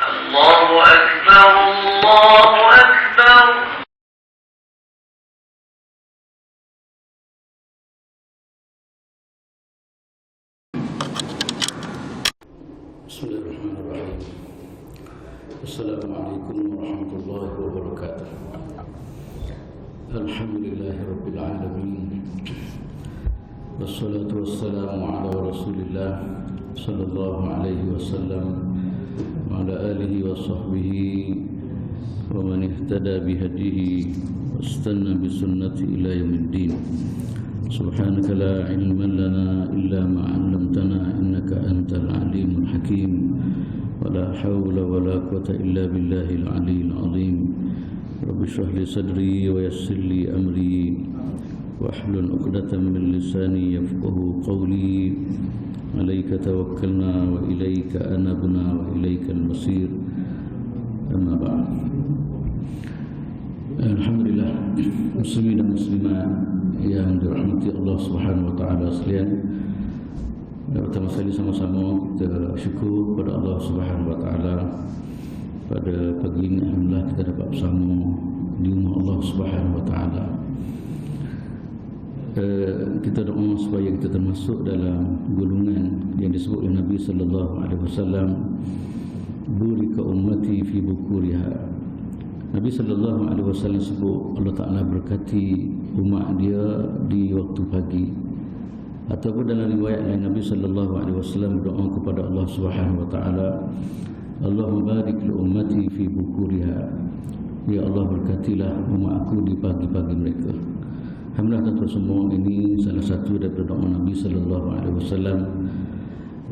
الله أكبر الله أكبر. بسم الله الرحمن الرحيم. السلام عليكم ورحمة الله وبركاته. الحمد لله رب العالمين، والصلاة والسلام على رسول الله صلى الله عليه وسلم وعلى آله وصحبه ومن اهتدى بهديه واستنى بسنته إلى يوم الدين. سبحانك لا علم لنا إلا ما علمتنا إنك أنت العليم الحكيم، ولا حول ولا قوة إلا بالله العلي العظيم. رب اشرح لي صدري ويسر لي أمري واحلل عقدة من لساني يفقهوا قولي. عليك توكلنا وإليك أنبنا وإليك المصير. أما بعد. Alhamdulillah, muslimin dan muslimat yang dirahmati Allah Subhanahu wa taala sekalian. Pertama sekali sama-sama kita syukur kepada Allah Subhanahu wa taala pada pagi ini. Alhamdulillah kita dapat bersama di rumah Allah Subhanahu wa taala. Kita doa supaya kita termasuk dalam golongan yang disebut oleh Nabi sallallahu alaihi wasallam, burika ummati fi bukuriha. Nabi sallallahu alaihi wasallam sebut Allah Taala berkati umat dia di waktu pagi. Ataupun dalam riwayat lain Nabi sallallahu alaihi wasallam berdoa kepada Allah Subhanahu wa taala, Allahumma barik li ummati fi bukuriha. Ya Allah, berkatilah umat aku di pagi-pagi mereka. Alhamdulillah, tuan-tuan semua, ini salah satu daripada doa Nabi sallallahu alaihi wasallam,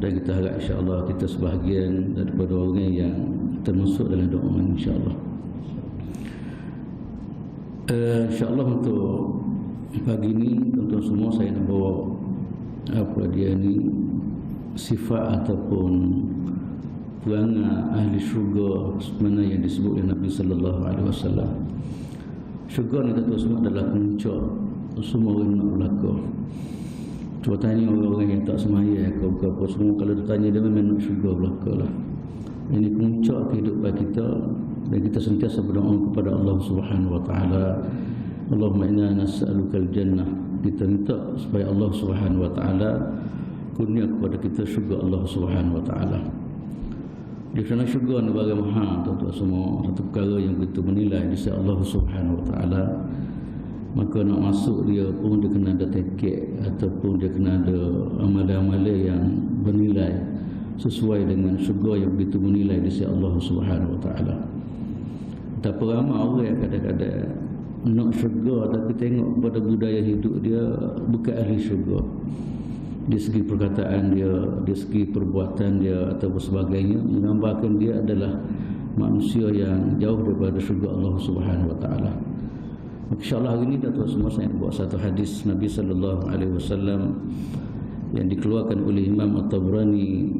dan kita harap insya-Allah kita sebahagian daripada orang yang termasuk dalam doa ini insya-Allah. InsyaAllah untuk pagi ini tuan-tuan semua saya nak bawa apa dia ni, sifat ataupun perangai ahli syurga mana yang disebut oleh Nabi sallallahu alaihi wasallam. Syurga ni tuan-tuan semua adalah puncak semua orang nak berlaku. Cuba tanya orang-orang yang tak sembahyang ke apa semua, kalau ditanya dia memang nak syurga belaka lah. Ini puncak kehidupan kita, dan kita sentiasa berdoa kepada Allah Subhanahu wa taala, Allahumma inna nas'alukal jannah. Kita minta supaya Allah Subhanahu wa taala kurnia kepada kita syurga Allah Subhanahu wa taala. Di sana syurga ni barang mahal tuan-tuan semua, satu perkara yang begitu menilai di sisi Allah Subhanahu wa taala. Maka nak masuk dia pun dia kena ada tiket ataupun dia kena ada amalan-amalan yang bernilai sesuai dengan syurga yang begitu menilai di sisi Allah Subhanahu wa taala. Tak ramai orang yang kadang-kadang nak syurga tapi tengok pada budaya hidup dia bukan ahli syurga. Di segi perkataan dia, di segi perbuatan dia atau sebagainya, mengambarkan dia adalah manusia yang jauh daripada syurga Allah Subhanahu wa taala. InsyaAllah hari ini tuan-tuan semua saya buat satu hadis Nabi sallallahu alaihi wasallam yang dikeluarkan oleh Imam At-Tabrani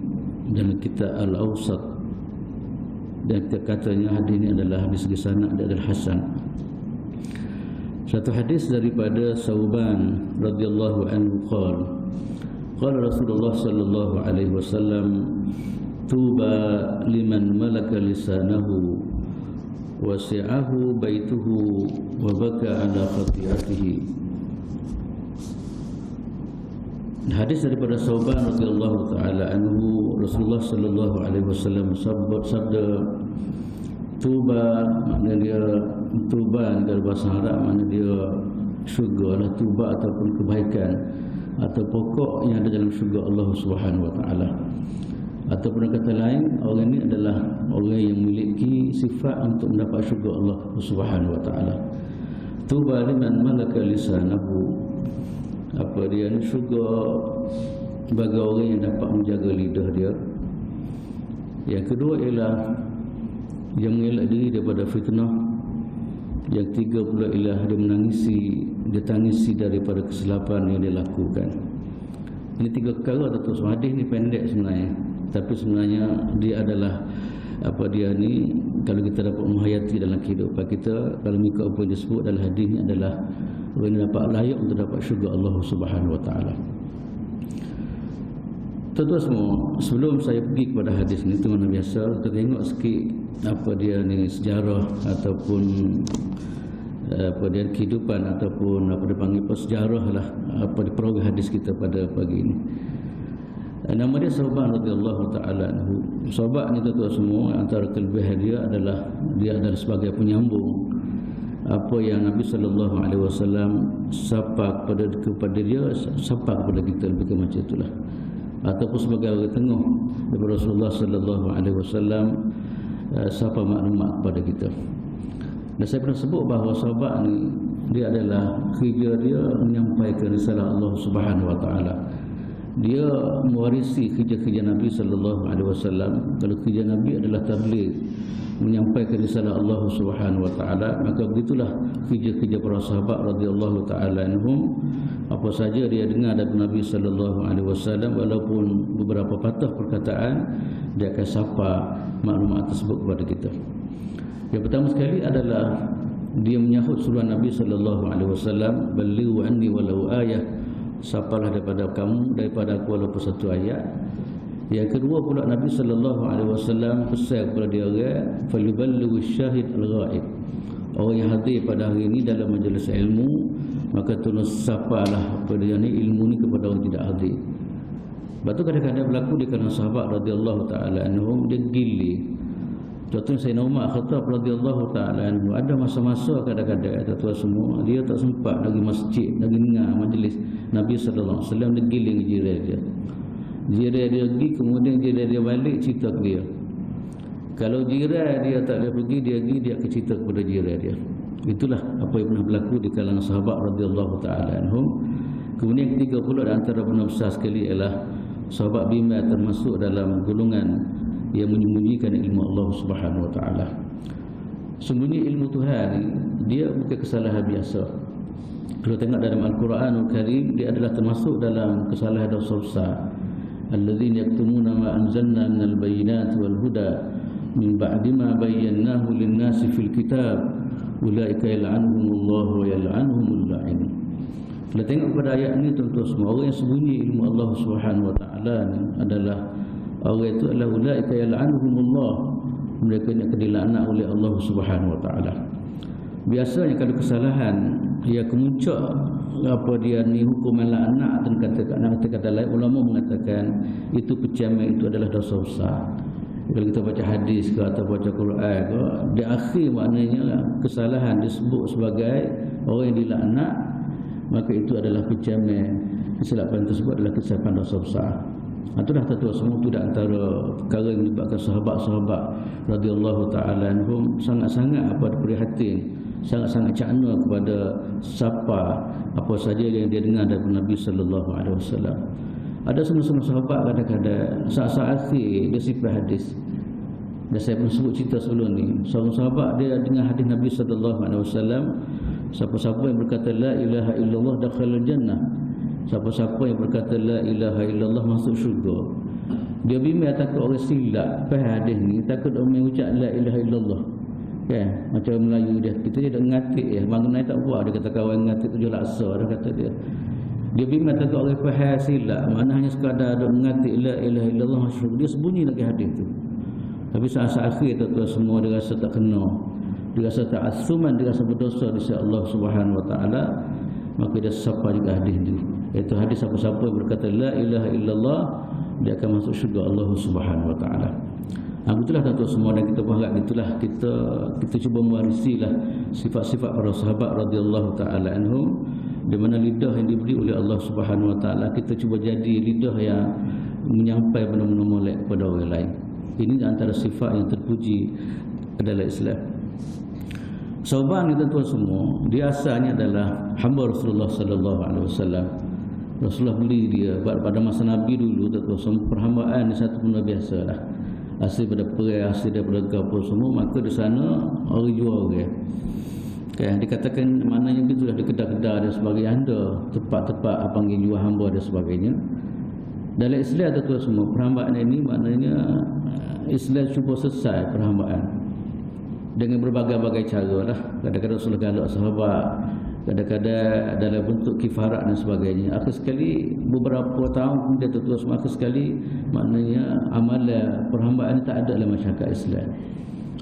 dalam kitab Al-Awsat, dan katanya hadis ini adalah hadis segi sanad dia adalah hasan. Satu hadis daripada Sauban radhiyallahu anhu qala Rasulullah sallallahu alaihi wasallam, tuba liman malaka lisanahu wasi'ahu baituhu wa baka ala khati'atihi. Hadis daripada Sauban radhiyallahu taala anhu, Rasulullah sallallahu alaihi wasallam sabda, tuba makna dia tuba dalam bahasa Arab makna dia syurga lah, tuba ataupun kebaikan atau pokok yang ada dalam syurga Allah Subhanahu wa taala. Ataupun kata lain, orang ini adalah orang yang memiliki sifat untuk mendapat syurga Allah Subhanahu wa taala. Tuba liman malaka lisanahu. Apa dia ni, syurga bagi orang yang dapat menjaga lidah dia. Yang kedua ialah yang mengelak diri daripada fitnah. Yang tiga pula ialah dia tangisi daripada kesilapan yang dia lakukan. Ini tiga perkara tu. Hadis ni pendek sebenarnya, tapi sebenarnya dia adalah apa dia ni, kalau kita dapat menghayati dalam kehidupan kita, kalau mengikut apa yang disebut dalam hadis ni adalah orang yang dapat layak untuk dapat syurga Allah Subhanahu wa taala. Tuan-tuan semua, sebelum saya pergi kepada hadis ni, mana biasa kita tengok sikit apa dia ni sejarah ataupun apa dia kehidupan ataupun apa dia panggil sejarah lah apa di perawi hadis kita pada pagi ini. Nama dia Saubah radhiyallahu taala anhu. Saubah ni tuan-tuan semua, antara kelebihan dia adalah sebagai penyambung apa yang Nabi sallallahu alaihi wasallam sapa kepada dia, sapa kepada kita, lebih macam itulah. Ataupun sebagai orang tengah daripada Rasulullah sallallahu alaihi wasallam sapa maklumat kepada kita. Dan saya pernah sebut bahawa sahabat ni dia adalah kerja dia menyampaikan risalah Allah Subhanahu wa taala. Dia mewarisi kerja-kerja Nabi sallallahu alaihi wasallam. Kalau kerja Nabi adalah tabligh, menyampaikan risalah Allah Subhanahu wa taala, maka begitulah kerja-kerja para sahabat radhiyallahu taala anhum. Apa saja dia dengar dari Nabi sallallahu alaihi wasallam, walaupun beberapa patah perkataan, dia akan sapa maklumat tersebut kepada kita. Yang pertama sekali adalah dia menyahut suruhan Nabi sallallahu alaihi wasallam, balighu anni walau ayah, sapalah daripada kamu, daripada aku walaupun satu ayat. Yang kedua pula, Nabi sallallahu alaihi wasallam pesan kepada dia orang, falyuballighu syahid al-ghaib, orang yang hadir pada hari ini dalam majlis ilmu, maka tolong sapalah pada dia ni ilmu ni kepada orang tidak hadir. Sebab tu kadang-kadang berlaku di kalangan sahabat radhiyallahu taala anhum, dia gilir. Contohnya Sayyidina Umar Khattab radhiyallahu taala anhu, ada masa-masa kadang-kadang tuan-tuan semua dia tak sempat lagi masjid, lagi dengar majlis Nabi sallallahu alaihi wasallam, dia giling jiran dia. Jiran dia pergi, kemudian jiran dia balik cerita ke dia. Kalau jiran dia tak boleh pergi, dia pergi, dia akan cerita kepada jiran dia. Itulah apa yang pernah berlaku di kalangan sahabat radhiyallahu taala anhum. Kemudian ketiga pula antara benar besar sekali ialah sahabat bimbang termasuk dalam golongan yang menyembunyikan ilmu Allah Subhanahu wa taala. Sembunyi ilmu Tuhan ni dia bukan kesalahan biasa. Kalau tengok dalam Al-Quranul Karim, dia adalah termasuk dalam kesalahan dosa besar. Alladzina yaktumuna ma anzalna minal bayyinati wal huda min ba'di ma bayyanahu lin-nasi fil kitab ulaika yal'anuhumullahu wa yal'anuhumul la'in. Kalau tengok pada ayat ni tuan-tuan semua, orang yang sembunyi ilmu Allah Subhanahu wa taala ni adalah orang itu adalah ulaika yal'anuhumullah, mereka yang akan dilaknat oleh Allah Subhanahu wa taala. Biasanya kalau kesalahan ia kemuncak apa dia ni hukuman laknat, dan kata-kata lain ulama mengatakan itu pecaman, itu adalah dosa besar. Kalau kita baca hadis ke atau baca Quran ke, di akhir maknanya kesalahan disebut sebagai orang yang dilaknat, maka itu adalah pecaman. Kesilapan tersebut adalah kesilapan dosa besar. Itulah tuan-tuan semua, itu antara perkara yang menyebabkan sahabat-sahabat radhiyallahu taala anhum sangat-sangat prihatin, sangat-sangat cakna kepada siapa apa saja yang dia dengar dari Nabi sallallahu alaihi wasallam. Ada semua sahabat kadang-kadang saat-saat akhir dia simpan hadis. Dan saya pernah sebut cerita sebelum ni, seorang sahabat dia dengar hadis Nabi sallallahu alaihi wasallam, siapa-siapa yang berkata la ilaha illallah dakhalal jannah, siapa-siapa yang berkata la ilaha illallah masuk syurga. Dia bimbang takut orang silap faham hadis ni, takut orang ucap la ilaha illallah. Kan? Macam Melayu dia, kita je dah ngatik ya, mengenai tak buat, dia kata kawan ngatik 7 laksa, dia kata dia. Dia bimbang takut orang faham silap, mana hanya sekadar duk ngatik la ilaha illallah masuk syurga. Dia sembunyi lagi hadis tu. Tapi saat-saat akhir tuan-tuan semua dia rasa tak kena, dia rasa tak asuman, dia rasa berdosa di sisi Allah Subhanahu wa taala, maka dia sapa juga hadis itu. Iaitu hadis siapa-siapa yang berkata la ilaha illallah, dia akan masuk syurga Allah Subhanahu wa taala. Itulah tuan-tuan semua, dan kita berharap itulah kita cuba mewarisilah sifat-sifat para sahabat radhiyallahu taala anhum, di mana lidah yang diberi oleh Allah Subhanahu wa taala kita cuba jadi lidah yang menyampaikan benda-benda molek kepada orang lain. Ini antara sifat yang terpuji dalam Islam. Sahabat ni tuan-tuan semua, dia asalnya adalah hamba Rasulullah sallallahu alaihi wasallam. Rasulullah beli dia pada masa Nabi dulu, tuan-tuan semua, perhambaan ni satu benda biasa lah. Hasil daripada perang, hasil daripada apa semua, maka di sana orang jual orang. Kan, dikatakan maknanya gitulah, di kedai-kedai dan sebagainya, ada tempat-tempat panggil jual hamba dan sebagainya. Dalam Islam tuan-tuan semua, perhambaan ini maknanya Islam cuba selesai perhambaan dengan berbagai-bagai cara lah. Kadang-kadang Rasulullah galak sahabat kadang-kadang dalam bentuk kifarat dan sebagainya. Akhir sekali beberapa tahun kemudian tuan-tuan semua, akhir sekali maknanya amalan perhambaan tak ada dalam masyarakat Islam.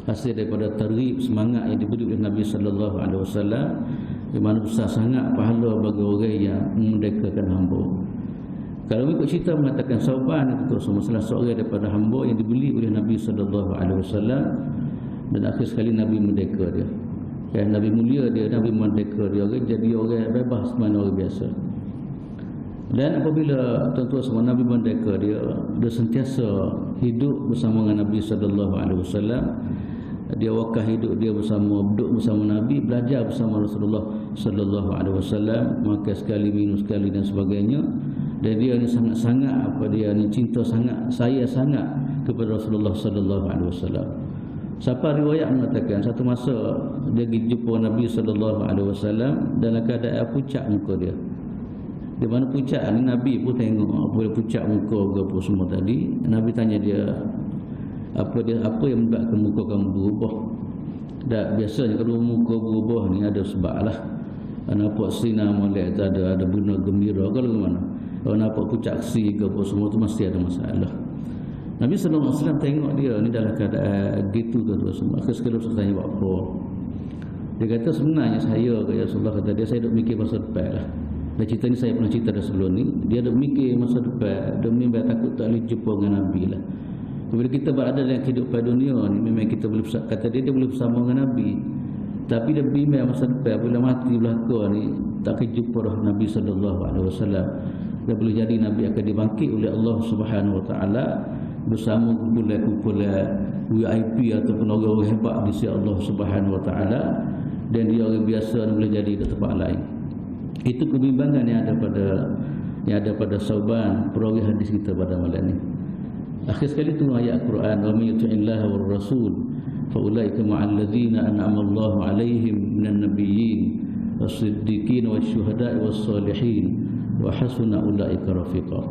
Hasil daripada targhib, semangat yang diberi oleh Nabi sallallahu alaihi wasallam, di mana besar sangat pahala bagi orang yang memerdekakan hamba. Kalau ikut cerita mengatakan Sauban itu salah seorang daripada hamba yang dibeli oleh Nabi sallallahu alaihi wasallam, dan akhir sekali Nabi merdeka dia. Kan Nabi mulia dia, Nabi merdeka dia, orang jadi orang bebas mana orang biasa. Dan apabila tuan-tuan semua Nabi merdeka dia sentiasa hidup bersama dengan Nabi sallallahu alaihi wasallam. Dia wakaf hidup dia bersama, duduk bersama Nabi, belajar bersama Rasulullah sallallahu alaihi wasallam, makan sekali, minum sekali dan sebagainya. Dan dia ni sangat-sangat dia ni cinta sangat, sayang sangat kepada Rasulullah sallallahu alaihi wasallam. Siapa riwayat mengatakan satu masa dia pergi jumpa Nabi sallallahu alaihi wasallam dalam keadaan pucat muka dia. Di mana pucat ni Nabi pun tengok apa pucat muka ke apa semua tadi. Nabi tanya dia, apa yang membuatkan muka kamu berubah? Dan biasanya kalau muka berubah ni ada sebab lah. Nampak sinar molek tu ada guna gembira ke mana? Kalau nampak pucat si ke apa semua tu mesti ada masalah. Nabi sallallahu alaihi wasallam tengok dia ni dalam keadaan gitu tu semua. Akhir sekali Rasul tanya buat apa? Dia kata sebenarnya saya Rasulullah kata dia, saya duk mikir masa depan lah. Dan cerita ni saya pernah cerita dah sebelum ni. Dia duk mikir masa depan, dia memang takut tak boleh jumpa dengan Nabi lah. Bila kita berada dalam kehidupan dunia ni, memang kita boleh kata dia boleh bersama dengan Nabi. Tapi dia bimbang masa depan, bila mati belaka ni tak akan jumpa dah Nabi sallallahu alaihi wasallam. Dia boleh jadi Nabi akan dibangkit oleh Allah Subhanahu wa taala bersama kumpulan VIP ataupun orang-orang hebat di sisi Allah Subhanahu wa taala, dan dia orang biasa boleh jadi di tempat lain. Itu kebimbangan yang ada pada Sauban, perawi hadis kita pada malam ni. Akhir sekali tu ayat Quran, wa may yuti'illaha war rasul fa ulaika ma'al ladzina an'ama Allahu 'alaihim minan nabiyyin was-siddiqin wasyuhada'i was-salihin wa hasuna ulaika rafiqa.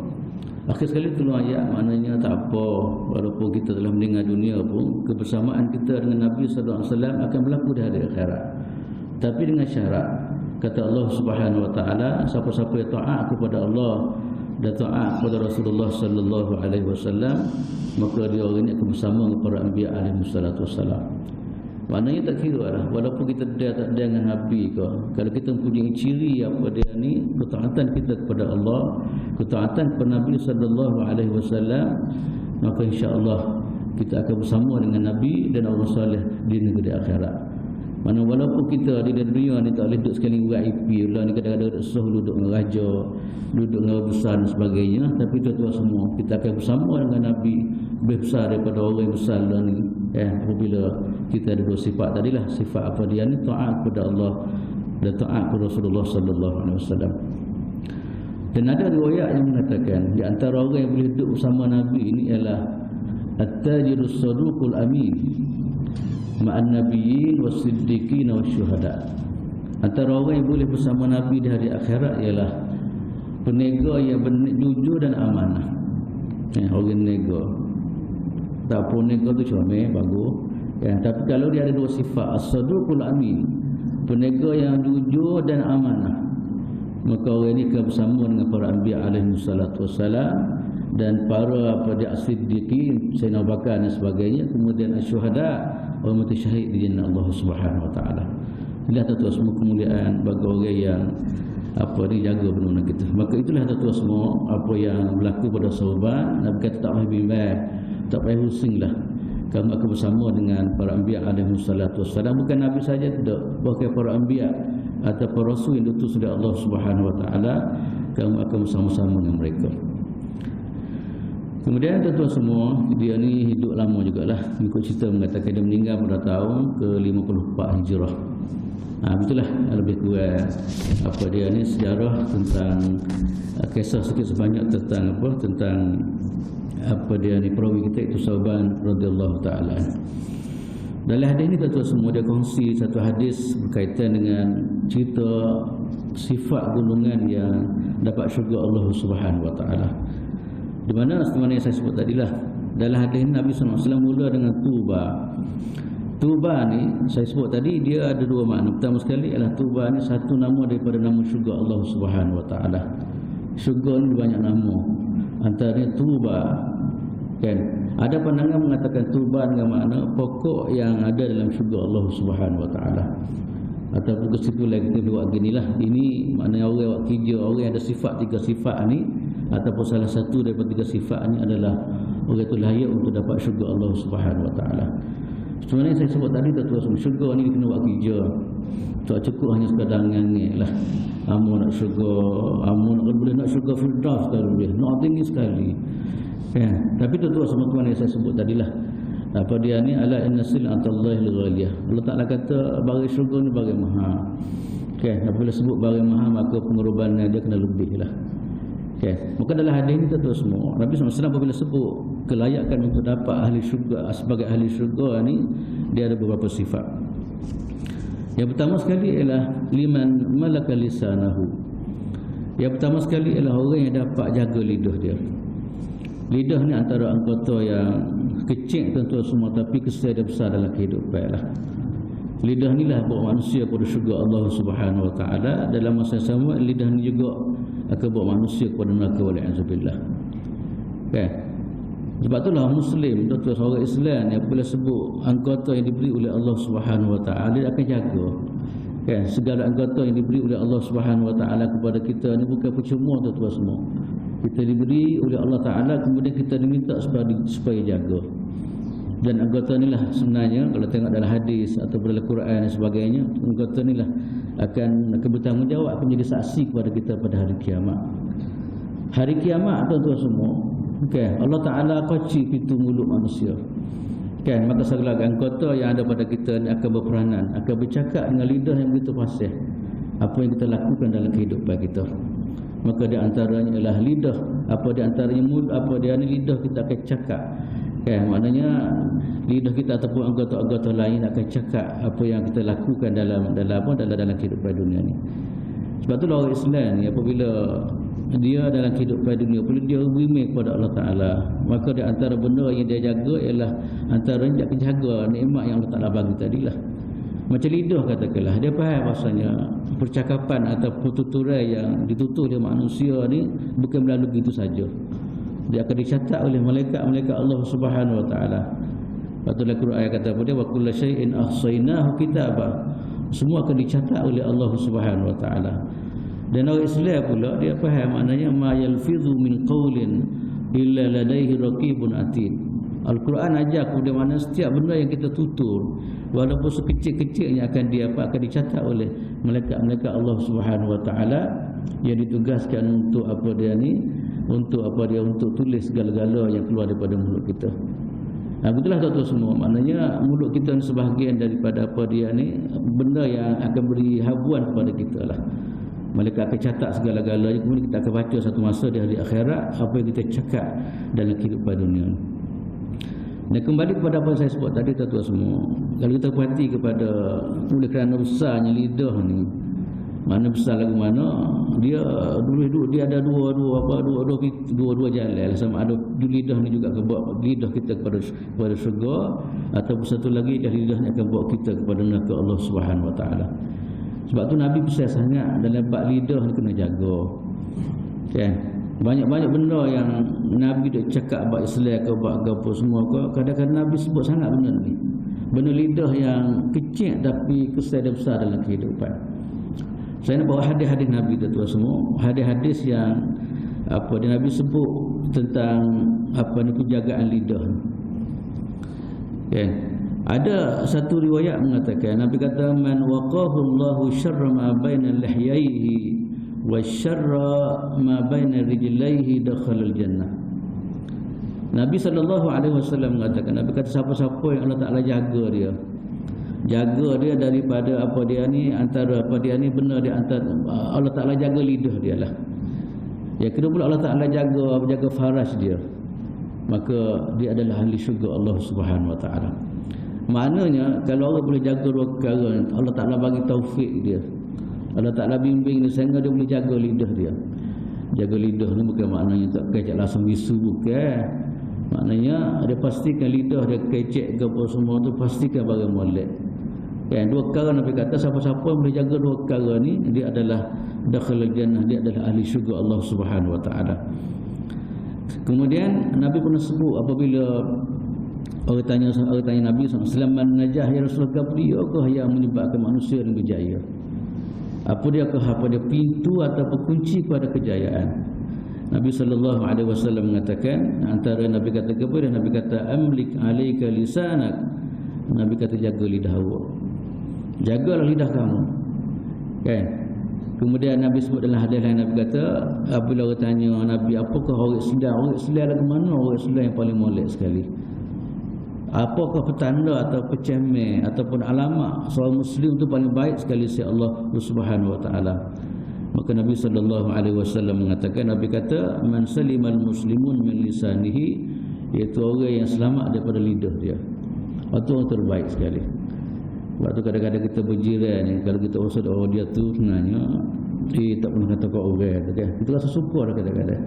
Akhir sekali tu ayat maknanya tak apa, walaupun kita telah meninggal dunia pun kebersamaan kita dengan Nabi sallallahu alaihi wasallam akan berlaku di hari akhirat. Tapi dengan syarat, kata Allah Subhanahu wa taala, siapa-siapa yang taat kepada Allah dan taat kepada Rasulullah sallallahu alaihi wasallam, maka dia orang ini akan bersama dengan para anbiya alaihi salatu wasallam. Maknanya tak kira lah, walaupun kita tak dengan Nabi ke, kalau kita mempunyai ciri apa dia ni, ketaatan kita kepada Allah, ketaatan kepada Nabi sallallahu alaihi wasallam, maka insya-Allah kita akan bersama dengan Nabi dan orang soleh di negeri akhirat. Mana walaupun kita di dunia ni tak boleh duduk sekali VIP lah ni, kadang-kadang duduk dengan raja, duduk dengan besar dan sebagainya, tapi tuan-tuan semua kita akan bersama dengan Nabi, lebih besar daripada orang yang besar lah ni. Apabila kita ada dua sifat tadilah, sifat apa dia ni, taat kepada Allah dan taat kepada Rasulullah sallallahu alaihi wasallam. Dan ada riwayat yang mengatakan di antara orang yang boleh duduk bersama Nabi ini ialah at-tajirus saduqul amin ma'an nabiyyin was-siddiqin wasyuhada. Antara orang yang boleh bersama Nabi di hari akhirat ialah peniaga yang jujur dan amanah. Orang niaga tak pun niaga tu comel bagus, tapi kalau dia ada dua sifat, as-saduqul amin, peniaga yang jujur dan amanah, maka orang ini akan bersama dengan para anbiya alaihi salatu wassalam dan para as-siddiqin, Sayyidina Abu Bakar dan sebagainya, kemudian asyuhada, orang mati syahid di jalan Allah Subhanahu wa taala. Inilah tuan-tuan semua kemuliaan bagi orang yang jaga benar kita. Maka itulah tuan-tuan semua apa yang berlaku pada Sauban. Nabi kata tak payah bimbang, tak payah pusinglah, kamu akan bersama dengan para anbiya alaihi salatu wassalam. Bukan Nabi saja, tidak, bahkan para anbiya atau para rasul yang diutus oleh Allah Subhanahu wa taala, kamu akan bersama-sama dengan mereka. Kemudian tuan-tuan semua, dia ni hidup lama jugalah. Ikut cerita mengatakan dia meninggal pada tahun ke-54 Hijrah. Itulah lebih kurang dia ni sejarah tentang kisah sikit sebanyak tentang dia ni perawi kita itu Sauban radhiyallahu taala. Dalam hadis ni tuan-tuan semua dia kongsi satu hadis berkaitan dengan cerita sifat golongan yang dapat syurga Allah Subhanahu wa taala. Di mana seperti yang saya sebut tadilah, dalam hadis Nabi SAW mula dengan tuba. Tuba ni saya sebut tadi dia ada dua makna. Pertama sekali ialah tuba ni satu nama daripada nama syurga Allah Subhanahu Wa Taala. Syurga ni banyak nama. Antaranya tuba, kan? Ada pandangan mengatakan tuba dengan makna pokok yang ada dalam syurga Allah Subhanahu Wa Taala. Ataupun kesimpulan kita buat ginilah, ini maknanya orang buat kerja, orang yang ada sifat tiga sifat ni ataupun salah satu daripada tiga sifat ni adalah orang itu layak untuk dapat syurga Allah Subhanahu Wa Taala. Sebenarnya saya sebut tadi terus syurga ni dia kena buat kerja. Tak cukup hanya sekadar ngangit lah. Amu nak syurga, amu nak boleh nak syurga firdaus tak boleh. Nak tinggi sekali. Ya, tapi terus semua yang saya sebut tadilah. Apa dia ni ala inna sil'atallahi al-ghaliyah. Allah Taala kata barang syurga ni barang mahal. Okey, apabila sebut barang mahal maka pengorbanannya dia kena lebih lah. Okay. Maka dalam hadis ni terus semua Nabi SAW apabila sebut kelayakan untuk dapat ahli syurga sebagai ahli syurga ni, dia ada beberapa sifat. Yang pertama sekali ialah liman malaka lisanahu. Yang pertama sekali ialah orang yang dapat jaga lidah dia. Lidah ni antara anggota yang kecil tentu semua, tapi kesan dia besar dalam kehidupan lah. Lidah ni lah bawa manusia kepada syurga Allah Subhanahu Wa Taala. Dalam masa yang sama lidah ni juga akan bawa manusia kepada neraka wal'iyadzubillah. Kan? Sebab itulah Muslim, betul orang Islam yang bila sebut anggota yang diberi oleh Allah Subhanahu Wa Taala, dia akan jaga. Kan? Segala anggota yang diberi oleh Allah Subhanahu Wa Taala kepada kita ni bukan percuma tuan-tuan semua. Kita diberi oleh Allah Taala, kemudian kita diminta supaya jaga. Dan anggota ni lah sebenarnya kalau tengok dalam hadis atau dalam Quran dan sebagainya, anggota ni lah akan bertanggungjawab, akan menjadi saksi kepada kita pada hari kiamat. Hari kiamat tuan-tuan semua, okay, Allah Ta'ala kunci pintu mulut manusia. Kan, maka segala anggota yang ada pada kita ni akan berperanan, akan bercakap dengan lidah yang begitu fasih apa yang kita lakukan dalam kehidupan kita. Maka di antaranya ialah lidah, apa di antaranya mulut, apa dia ni lidah kita akan cakap. Maknanya lidah kita ataupun anggota-anggota lain akan cakap apa yang kita lakukan dalam kehidupan dunia ni. Sebab tu orang Islam ni apabila dia dalam kehidupan dunia, apabila dia beriman kepada Allah Ta'ala, maka di antara benda yang dia jaga ialah antaranya dia akan jaga nikmat yang Allah Ta'ala bagi tadilah. Macam lidah katakanlah, dia faham bahasanya percakapan ataupun tuturan yang ditutur oleh manusia ni bukan melalui begitu saja. Dia akan dicatat oleh malaikat-malaikat Allah Subhanahu Wa Taala. Patutlah Quran ayat kata apa dia, wa kullu syai'in ahsaynahu kitaba. Semua akan dicatat oleh Allah Subhanahu Wa Taala. Dan orang Islam pula dia faham maknanya ma yalfidhu min qaulin illa ladaihi raqibun atid. Al-Quran ajar kepada mana setiap benda yang kita tutur walaupun sekecil-kecilnya akan dicatat oleh malaikat-malaikat Allah Subhanahu Wa Taala yang ditugaskan untuk apa dia ni, untuk tulis segala-gala yang keluar daripada mulut kita. Begitulah tuan-tuan semua, maknanya mulut kita ni sebahagian daripada apa dia ni, benda yang akan beri habuan kepada kita lah. Malaikat akan catat segala-galanya, kemudian kita akan baca satu masa di hari akhirat apa yang kita cakap dalam kehidupan dunia. Dan kembali kepada apa yang saya sebut tadi tuan-tuan semua, kalau kita perhati kepada oleh kerana besarnya lidah ni, mana besar lagu mana dia ada dua jalan, sama ada lidah ni juga akan bawa lidah kita kepada syurga, ataupun satu lagi lidah ni akan bawa kita kepada neraka Allah Subhanahu Wa Taala. Sebab tu Nabi besar sangat dalam bab lidah ni kena jaga. Kan? Banyak-banyak benda yang Nabi dah cakap bab Islam ke bab apa semua ke, kadang-kadang Nabi sebut sangat benda ni. Benda lidah yang kecil tapi kesan dia besar dalam kehidupan. Saya nak bawa hadis-hadis Nabi tu semua, hadis-hadis yang dia Nabi sebut tentang ni penjagaan lidah. Okay. Ada satu riwayat mengatakan Nabi kata man waqahu Allahu syarra ma baina lihyaihi wa syarra ma baina rijlaihi dakhala al-jannah. Nabi SAW mengatakan, Nabi kata siapa-siapa yang Allah Ta'ala jaga dia daripada antara benda dia antara Allah Ta'ala jaga lidah dia lah. Yang kedua pula Allah Ta'ala jaga faraj dia, maka dia adalah ahli syurga Allah Subhanahu Wa Ta'ala. Maknanya kalau orang boleh jaga dua perkara, Allah Ta'ala bagi taufik dia, Allah Ta'ala bimbing dia sehingga dia boleh jaga lidah dia. Jaga lidah ni bukan maknanya tak kecak langsung bisu, bukan. Maknanya dia pastikan lidah dia kecek ke apa semua tu, pastikan barang molek. Kan, dua perkara Nabi kata siapa-siapa yang boleh jaga dua perkara ni, dia adalah dakhilul jannah, dia adalah ahli syurga Allah Subhanahu wa taala. Kemudian Nabi pernah sebut apabila orang tanya Nabi SAW, man najah ya Rasulullah, apakah yang menyebabkan manusia yang berjaya? Apa dia pintu atau kunci kepada kejayaan? Nabi SAW mengatakan, antara Nabi kata kepada Nabi kata, amlik alaika lisanak. Nabi kata jaga lidah awak, jagalah lidah kamu, kan? Kemudian Nabi sebut dalam hadis lain, Nabi kata apabila orang tanya Nabi, apakah orang Islam lagu mana orang Islam yang paling molek sekali? Apakah petanda atau pecemeh ataupun alamat seorang Muslim itu paling baik sekali si Allah Subhanahu wa taala? Maka Nabi SAW mengatakan, Nabi kata, man salimal muslimun min lisanihi, iaitu orang yang selamat daripada lidah dia. Itu orang terbaik sekali. Sebab tu kadang-kadang kita berjiran ni, kalau kita usah orang dia tu sebenarnya dia tak pernah kata kau orang tu, kan? Kita rasa syukur lah kadang-kadang.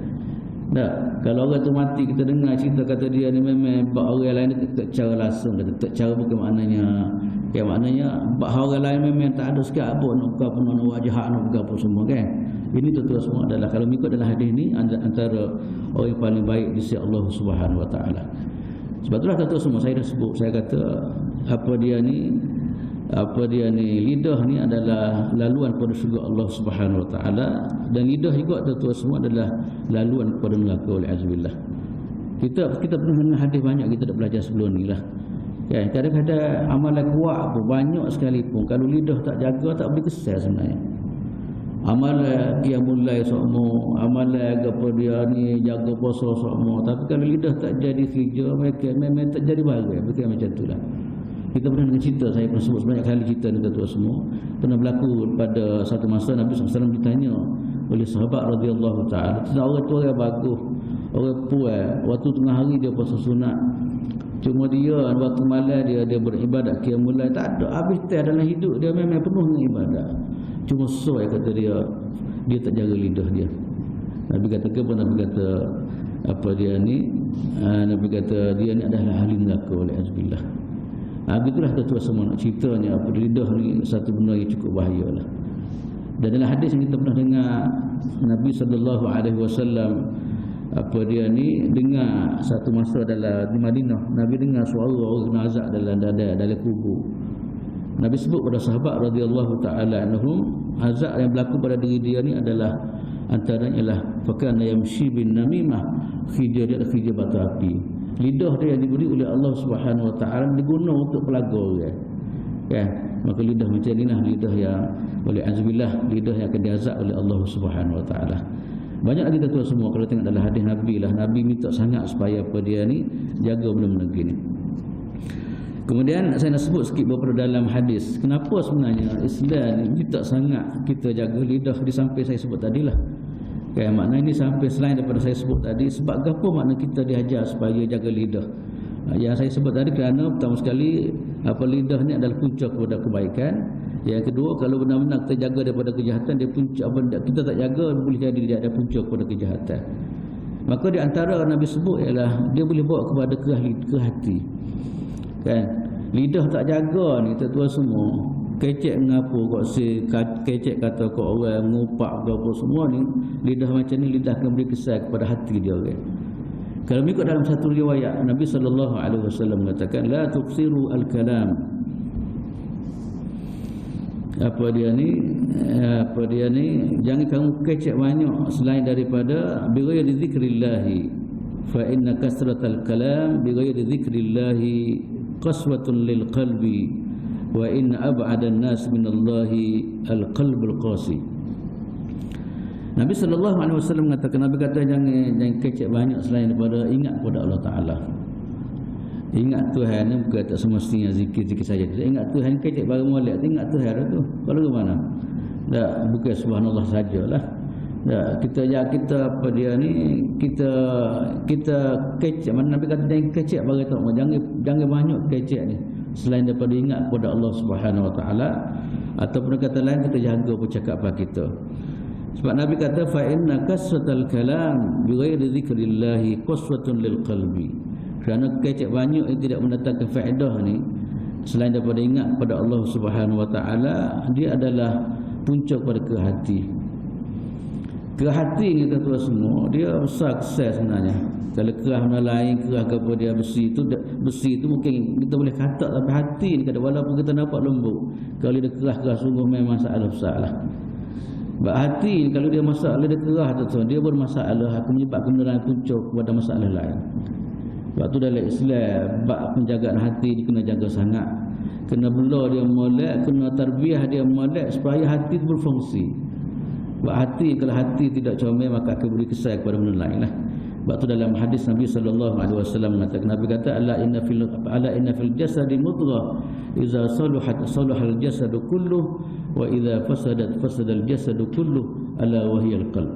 Tak, kalau orang tu mati, kita dengar cerita kata dia ni memang bak orang lain ni tak cara langsung, kata tak cara bukan maknanya. Kan maknanya bak orang lain memang tak ada sikap apa nak buka pun nak wajah nak buka apa semua, kan. Ini tentu semua adalah, kalau mengikut dalam hadis ni, antara orang yang paling baik di sisi Allah Subhanahu wa taala. Sebab itulah tentu semua saya dah sebut, saya kata apa dia ni lidah ni adalah laluan kepada syurga Allah Subhanahu wa taala, dan lidah juga tentu semua adalah laluan kepada neraka wal-'iyadzubillah. Kita pernah dengar hadis banyak, kita dah belajar sebelum ni lah. Kan, kadang-kadang amalan kuat pun banyak sekalipun, kalau lidah tak jaga tak boleh kesal sebenarnya. Amalan qiyamul lail sokmo, amalan apa dia ni jaga puasa sokmo, tapi kalau lidah tak jadi kerja, mereka memang tak jadi bahagia, bukan macam itulah. Kita pernah dengar cerita, saya pernah sebut banyak kali cerita ni tuan semua. Pernah berlaku pada satu masa Nabi SAW ditanya oleh sahabat radhiyallahu taala, tentang orang tu orang bagus, orang puas, waktu tengah hari dia puasa sunat. Cuma dia waktu malam dia beribadat qiyamul lail, tak ada habis dalam hidup dia, memang penuh dengan ibadat. Cuma soal kata dia tak jaga lidah dia. Nabi kata apa? Nabi kata apa dia ni? Nabi kata dia ni adalah ahli neraka wal-'iyadzubillah. Begitulah tuan-tuan semua nak ceritanya, apa lidah ni satu benda yang cukup bahaya lah. Dan dalam hadis yang kita pernah dengar, Nabi SAW apa dia ni dengar satu masa di Madinah, Nabi dengar suara orang kena azab dalam kubur. Nabi sebut pada sahabat radhiyallahu taala anhum, azab yang berlaku pada diri dia ni adalah antaranya ialah fakana yamshi bin namimah, khijah dia khijah batu api. Lidah dia yang diberi oleh Allah Subhanahu wa taala diguna untuk pelagar dia. Kan? Maka lidah macam inilah lidah yang oleh azbillah, lidah yang akan diazab oleh Allah Subhanahu wa taala. Banyak lagi tuan semua kalau tengok dalam hadis Nabi lah, Nabi minta sangat supaya apa dia ni jaga benda-benda gini. Kemudian saya nak sebut sikit beberapa dalam hadis, kenapa sebenarnya Islam ni minta sangat kita jaga lidah di samping saya sebut tadilah. Kan, makna ini sampai selain daripada saya sebut tadi, sebab apa makna kita diajar supaya jaga lidah. Yang saya sebut tadi kerana pertama sekali apa lidah ni adalah punca kepada kebaikan. Yang kedua, kalau benar-benar kita jaga daripada kejahatan, dia punca apa kita tak jaga boleh jadi dia ada punca kepada kejahatan. Maka di antara Nabi sebut ialah dia boleh bawa kepada ke hati. Kan? Lidah tak jaga ni tuan-tuan semua, kecek mengapu kok si kecek kata kok orang ngupak ke apa semua ni, lidah macam ni lidah akan beri kesan kepada hati dia orang. Kalau mengikut dalam satu riwayat Nabi SAW mengatakan la tuksiru al-kalam, apa dia ni jangan kamu kecek banyak selain daripada bighairi dzikrillah, fa inna kasratal kalam bighairi dzikrillah qaswatun lil qalbi wa inna ab'adan nas minallahi al-qalbul qasi. Nabi SAW mengatakan, Nabi kata jangan kecek banyak selain daripada ingat kepada Allah Ta'ala. Ingat Tuhan ni bukan tak semestinya zikir-zikir saja. Ingat Tuhan kecek baru molek, ingat Tuhan tu. Kalau ke mana? Tak, bukan subhanallah sajalah. Tak, kita apa dia ni, kita kecek. Mana Nabi kata jangan kecek baru tak, jangan banyak kecek ni selain daripada ingat kepada Allah Subhanahu Wa Taala, ataupun kata lain kita jaga percakapan kita. Sebab Nabi kata fa inna kasratal kalam bi ghairi dzikrillah qaswatun lil qalbi. Kerana kecek banyak yang tidak mendatangkan faedah ni, selain daripada ingat pada Allah Subhanahu Wa Taala, dia adalah punca pada kehati. Kehati ni kata semua, dia besar kesal sebenarnya. Kalau kerah benda lain, kerah kepada dia besi itu mungkin kita boleh kata, tapi hati ni kata walaupun kita nampak lembut, kalau dia kerah sungguh memang masalah besar lah. Sebab hati ni kalau dia masalah, dia kerah tu, dia bermasalah, akan menyebabkan benda lain punca kepada masalah lain. Sebab tu dalam Islam, bab penjagaan hati ni kena jaga sangat. Kena bela dia molek, kena tarbiyah dia molek supaya hati tu berfungsi. Sebab hati, kalau hati tidak comel maka akan beri kesan kepada benda lain lah. Sebab tu dalam hadis Nabi SAW mengatakan, Nabi kata ala inna fil jasadi mudghah idza saluhat salahal jasadu kulluh wa idza fasadat fasadal jasadu kulluh ala wahiyal qalb.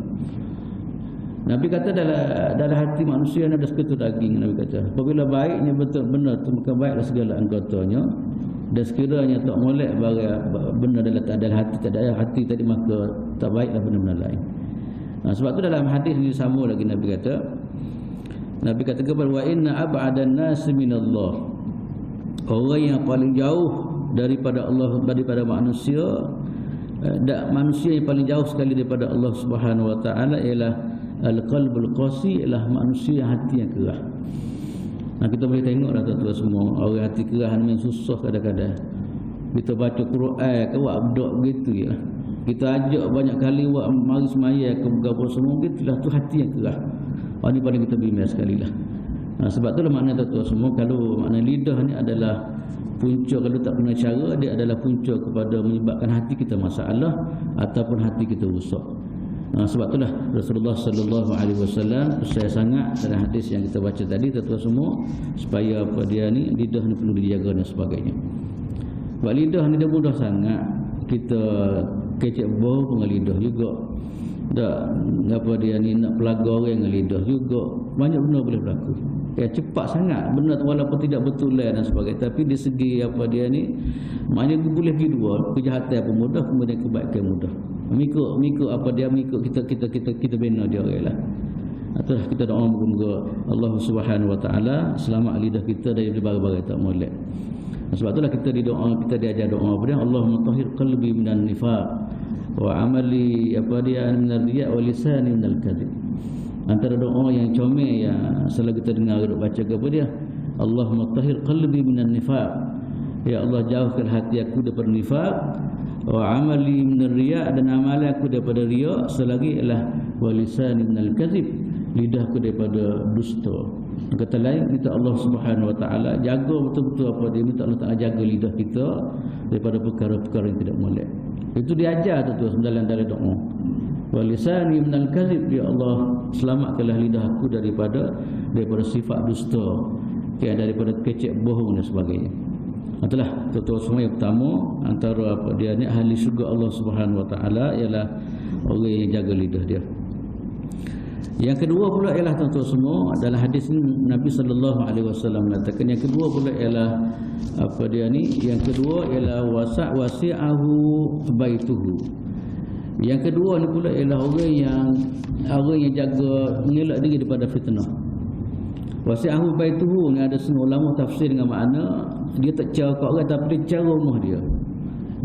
Nabi kata dalam hati manusia ada seketul daging. Nabi kata apabila baiknya betul-benar tu maka baiklah segala anggotanya, dan sekiranya tak molek benda dalam hati, tak ada hati tadi maka tak baiklah benda-benda lain. Sebab tu dalam hadis ni sama lagi Nabi kata kepada wa inna ab'adan nas minallah, orang yang paling jauh daripada Allah, daripada manusia, manusia yang paling jauh sekali daripada Allah Subhanahu Wa Taala ialah al-qalbul qasi, ialah manusia yang hati yang kerah. Kita boleh tengoklah tuan-tuan semua, orang hati kerah ni memang susah kadang-kadang. Kita baca Quran ke buat abdak begitu je lah. Kita ajak banyak kali buat mari semaya ke berapa semua, gitulah tu hati yang kerah. Ni pada kita bimbang sekali lah. Sebab tu lah makna tuan-tuan semua, kalau makna lidah ni adalah punca, kalau tak guna cara, dia adalah punca kepada menyebabkan hati kita masalah ataupun hati kita rosak. Sebab itulah Rasulullah sallallahu alaihi wasallam percaya sangat dalam hadis yang kita baca tadi tuan-tuan semua, supaya apa dia ni, lidah ni perlu dijaga dan sebagainya. Sebab lidah ni dia mudah sangat kita kecek bau dengan lidah juga. Apa dia ni nak pelaga orang dengan lidah juga. Banyak benda boleh berlaku. Cepat sangat benda walaupun tidak betul dan sebagainya, tapi di segi apa dia ni, maknanya boleh pergi dua, kejahatan pun mudah, kemudian kebaikan mudah. Mengikut apa dia, mengikut kita bina dia oranglah. Itulah kita doa moga-moga Allah Subhanahu Wa Taala selamat lidah kita dari barang-barang tak molek. Sebab itulah kita diajar doa apa dia, Allahumma tahhir qalbi minan nifaq wa amali apa dia minar riya wa lisani minal kadhib. Antara doa yang comel yang selalu kita dengar duk baca kepada dia, Allahumma tahhir qalbi minan nifaq, ya Allah jauhkan hati aku daripada nifaq, wa amali minar riya, dan amalan aku daripada riya, selagi ialah wa lisani minal kadhib, lidahku daripada dusta. Kata lain, minta Allah Subhanahu Wa Taala jaga betul-betul apa dia, minta Allah Taala jaga lidah kita daripada perkara-perkara yang tidak molek. Itu diajar tu dalam doa. Wa lisani minal kadhib, ya Allah selamatkanlah lidahku daripada sifat dusta, daripada kecek bohong dan sebagainya. Itulah tuan-tuan semua yang pertama antara apa dia ni ahli syurga Allah Subhanahu Wa Taala ialah orang yang jaga lidah dia. Yang kedua pula ialah tuan-tuan semua, dalam hadis ini Nabi sallallahu alaihi wasallam mengatakan, yang kedua pula ialah apa dia ni, yang kedua ialah wasi'ahu baituhu. Yang kedua ni pula ialah orang yang jaga, mengelak diri daripada fitnah. Wasi'ahu baituhu ni ada semua ulama tafsir dengan makna dia tak cara kat orang, tapi dia cara rumah dia.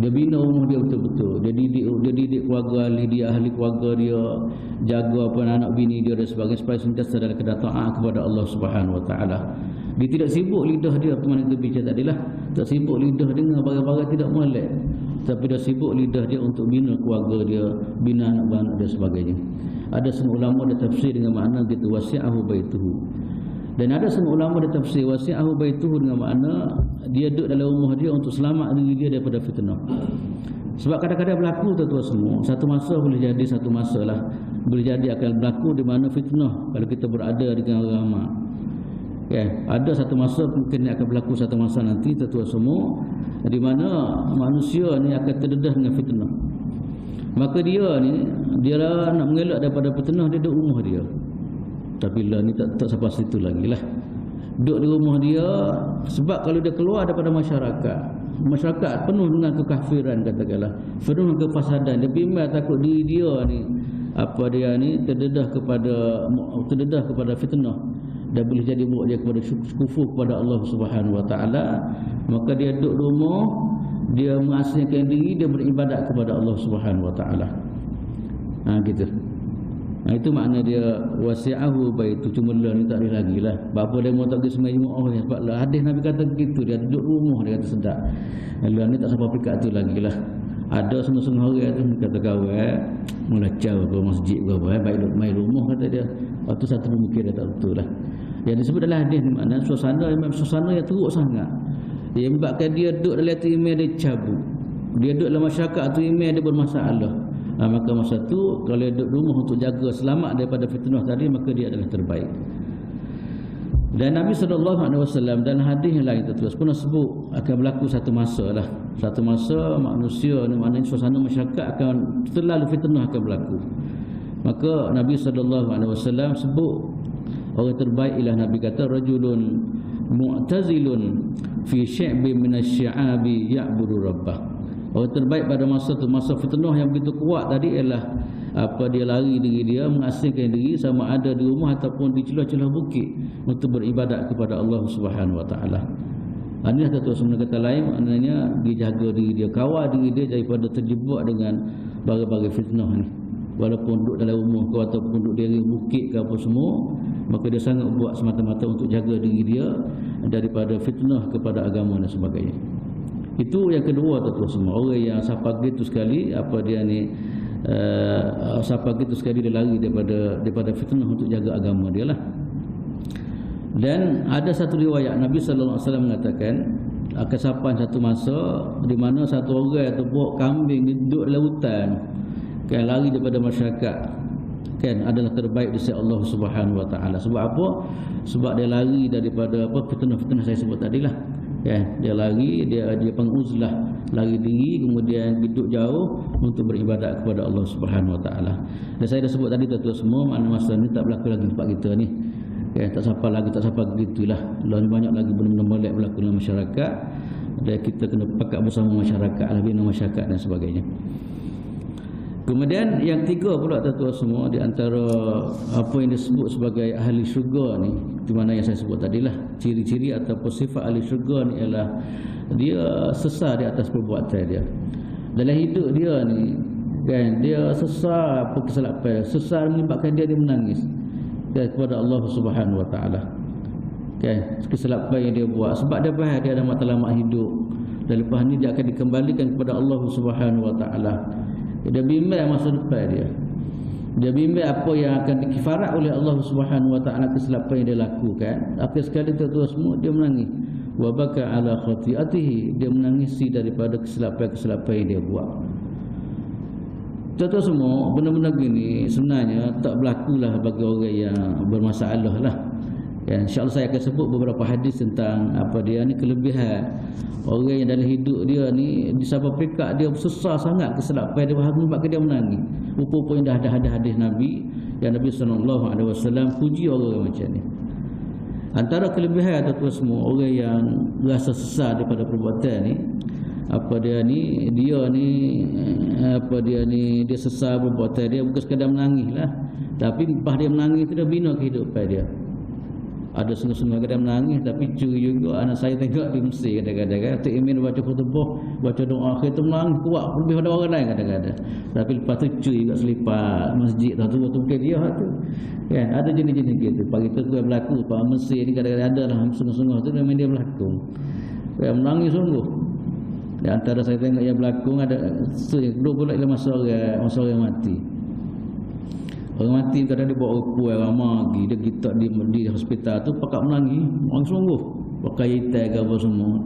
Dia bina rumah dia betul-betul. Dia didik keluarga ahli keluarga dia, jaga apa anak bini dia dan sebagainya, supaya sentiasa dalam kedataan kepada Allah Subhanahu Wa Taala. Dia tidak sibuk lidah dia, teman kita bincang tadilah, tak sibuk lidah dia dengan barang-barang tidak molek, tapi dia sibuk lidah dia untuk bina keluarga dia, bina anak-anak dia sebagainya. Ada semua ulama dia tafsir dengan makna gitu, wasi'ahu baituhu. Dan ada semua ulama dia tafsir wasi'ahu baituhu dengan makna dia duduk dalam rumah dia untuk selamat diri dia daripada fitnah. Sebab kadang-kadang berlaku tuan-tuan semua, satu masa boleh jadi, satu masa lah boleh jadi akan berlaku di mana fitnah kalau kita berada dengan orang ramai. Ada satu masa mungkin akan berlaku, satu masa nanti tuan-tuan semua, di mana manusia ni akan terdedah dengan fitnah. Maka dia nak mengelak daripada fitnah, dia duduk rumah dia. Tapi lah ni tak sampai situ lagi lah. Duduk di rumah dia, sebab kalau dia keluar daripada masyarakat penuh dengan kekafiran, katakanlah penuh dengan kefasadan, dia bimbang takut diri dia ni apa dia ni terdedah kepada fitnah. dan boleh jadi buat dia kepada kufur kepada Allah Subhanahu Wa Taala, maka dia duduk rumah, dia mengasingkan diri, dia beribadat kepada Allah Subhanahu Wa Taala. Gitu. Itu makna dia wasi'ahu baitu, cuma lah ni tak ada lagi lah. Bapa dia mau tak pergi semai Jumaat sebab lah hadis Nabi kata begitu, dia duduk rumah dia kata sedap. Lah ni tak sampai pekat tu lagi lah. Ada setengah-setengah hari tu kata kawan melacau ke masjid ke apa, baik duduk main rumah kata dia. Lepas tu satu pemikir dia tak betul lah. Yang disebut dalam hadis ni makna suasana yang teruk sangat. Dia menyebabkan dia duduk dalam hati iman dia cabut. Dia duduk dalam masyarakat tu iman dia bermasalah. Maka masa tu kalau dia duduk rumah untuk jaga selamat daripada fitnah tadi, maka dia adalah terbaik. Dan Nabi SAW dalam hadis yang lain terus pernah sebut akan berlaku satu masa lah. Satu masa manusia ni, maknanya suasana masyarakat akan terlalu fitnah akan berlaku. Maka Nabi SAW sebut orang terbaik ialah Nabi kata rajulun mu'tazilun fi sya'bin minasy-sya'abi ya'budu rabbah. Orang terbaik pada masa tu, masa fitnah yang begitu kuat tadi ialah dia lari diri dia, mengasingkan diri sama ada di rumah ataupun di celah-celah bukit untuk beribadat kepada Allah Subhanahu Wa Taala. Ini satu sebenarnya kata lain, maknanya dijaga diri dia, kawal diri dia daripada terjebak dengan bagai-bagai fitnah ni. Walaupun duduk dalam rumah ke ataupun duduk di bukit ke apa semua, maka dia sangat buat semata-mata untuk jaga diri dia daripada fitnah kepada agama dan sebagainya. Itu yang kedua tu semua. Orang yang siapa gitu sekali siapa gitu sekali dia lari daripada fitnah untuk jaga agama dia lah. Dan ada satu riwayat Nabi sallallahu alaihi wasallam mengatakan kesapan satu masa di mana satu orang tu bawa kambing duduk dalam hutan, kan, lari daripada masyarakat, kan, adalah terbaik di sisi Allah Subhanahu Wa Taala. Sebab apa? Sebab dia lari daripada fitnah-fitnah saya sebut tadilah. Dia lari, dia penguzlah, lari diri, kemudian duduk jauh untuk beribadat kepada Allah Subhanahu Wa Taala. Dan saya dah sebut tadi tu semua, makna masa ni tak berlaku lagi tempat kita ni. Tak sampai begitulah. Lebih banyak lagi benda-benda molek berlaku dalam masyarakat, dan kita kena pakat bersama masyarakat, bina masyarakat dan sebagainya. Kemudian yang tiga pula tuan-tuan semua, di antara apa yang disebut sebagai ahli syurga ni, di mana yang saya sebut tadilah, ciri-ciri ataupun sifat ahli syurga ni ialah dia sesar di atas perbuatan dia. Dalam hidup dia ni, kan, dia sesar apa kesilapan, sesar menyebabkan dia menangis kepada Allah Subhanahu Wa Taala. Kan, kesilapan yang dia buat sebab dia faham dia ada matlamat hidup, dan lepas ni dia akan dikembalikan kepada Allah Subhanahu Wa Taala. Dia bimbang masa depan dia. Dia bimbang apa yang akan dikifarat oleh Allah Subhanahu Wa Taala kesilapan yang dia lakukan. Akhir sekali tu semua dia menangis. Wa baka ala khati'atihi, dia menangisi daripada kesilapan-kesilapan yang dia buat. Tuan-tuan semua, benda-benda gini sebenarnya tak berlakulah bagi orang yang bermasalah lah. InsyaAllah saya akan sebut beberapa hadis tentang apa dia ni, kelebihan orang yang dalam hidup dia ni disabab pekat dia sesar sangat kesilapan dia, sebab dia menangis. Rupa-rupanya dah ada hadis Nabi yang Nabi SAW puji orang macam ni. Antara kelebihan tuan-tuan semua orang yang rasa sesar daripada perbuatan ni, dia sesar perbuatan dia, bukan sekadar menangis lah, tapi lepas dia menangis tu dia bina kehidupan dia. Ada sungguh-sungguh kadang menangis, tapi curi juga. Anak saya tengok di Mesir kadang-kadang kan, Tok Imin baca khutbah, baca doa akhir tu menangis kuat lebih pada orang lain kadang-kadang. Tapi lepas tu curi juga selipat masjid tu mungkin dia tu. Kan, ada jenis-jenis gitu. Pagi tu yang berlaku Pak Mesir ni kadang-kadang ada lah sungguh-sungguh tu memang dia berlaku. Yang menangis sungguh. Di antara saya tengok yang berlaku ada dua pula ialah masa orang mati. Orang mati kadang dia bawa kuih ramah pergi, dia kita di hospital tu pakat menangis sungguh, pakai hitam ke apa semua.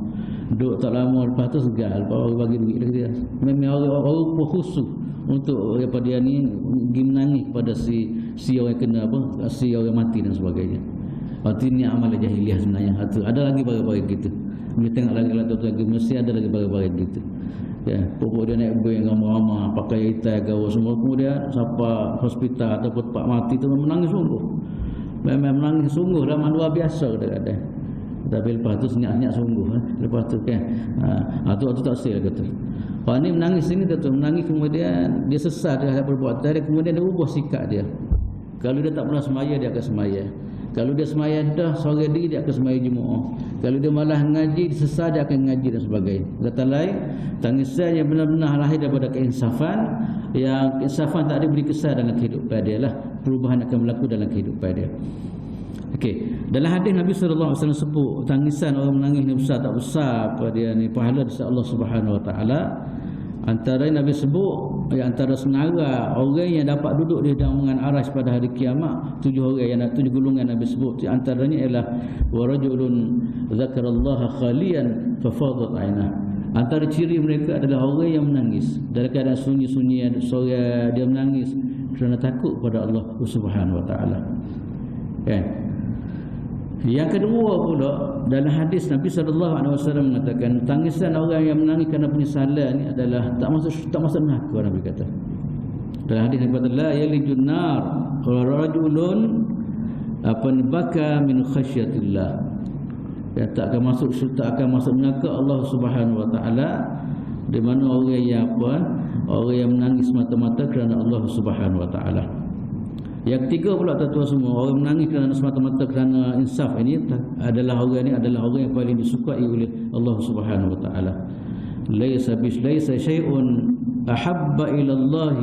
Duduk tak lama lepas tu segal, lepas orang bagi duit dia. Memang orang khusus untuk apa dia ni pergi menangis pada si orang kena si orang mati dan sebagainya. Berarti ni amal jahiliah sebenarnya. Ada lagi barang-barang gitu. Kita tengok lagi mesti ada lagi barang-barang gitu. Ya, pokok dia naik beng ramah-ramah, pakai hitam gawa semua, kemudian sampai hospital ataupun tempat mati tu menangis sungguh. Memang menangis sungguh dalam luar biasa kadang-kadang. Tapi lepas tu senyap-senyap sungguh. Lepas tu kan, tu tak sil kata. Kalau ni menangis sini tu menangis, kemudian dia sesat terhadap perbuatan dia, kemudian dia ubah sikap dia. Kalau dia tak pernah semaya, dia akan semaya. Kalau dia semaya dah sore diri, dia akan semaya Jumaat. Kalau dia malah ngaji, sesat, dia akan ngaji dan sebagainya. Kata lain, tangisan yang benar-benar lahir daripada keinsafan, yang keinsafan tak ada beri kesan dalam kehidupan dia lah. Perubahan akan berlaku dalam kehidupan dia. Okey, dalam hadis Nabi sallallahu alaihi wasallam sebut tangisan orang menangis ni besar tak besar apa dia ni, pahala di sisi Allah Subhanahu wa taala. Antara Nabi sebut, antara senara orang yang dapat duduk di daungan aras pada hari kiamat, 7 orang yang 7 golongan Nabi sebut. Di antaranya ialah wa rajulun dzakarallaha khalian fafadat ainah. Antara ciri mereka adalah orang yang menangis dalam keadaan sunyi-sunyi, sore dia menangis kerana takut pada Allah Subhanahu wa taala. Kan? Yang kedua pula, dalam hadis Nabi SAW mengatakan tangisan orang yang menangis kerana penyesalan ni adalah tak masuk neraka. Nabi kata dalam hadis Nabi kata la yalijun nar rajulun baka min khasyatillah, yang tak akan masuk neraka Allah Subhanahu wa taala, di mana orang yang orang yang menangis mata-mata kerana Allah Subhanahu wa taala. Yang ketiga pula tuan-tuan semua, orang menangis kerana semata-mata kerana insaf ini adalah orang yang paling disukai oleh Allah Subhanahu wa taala. Laisa syai'un ahabba ila Allah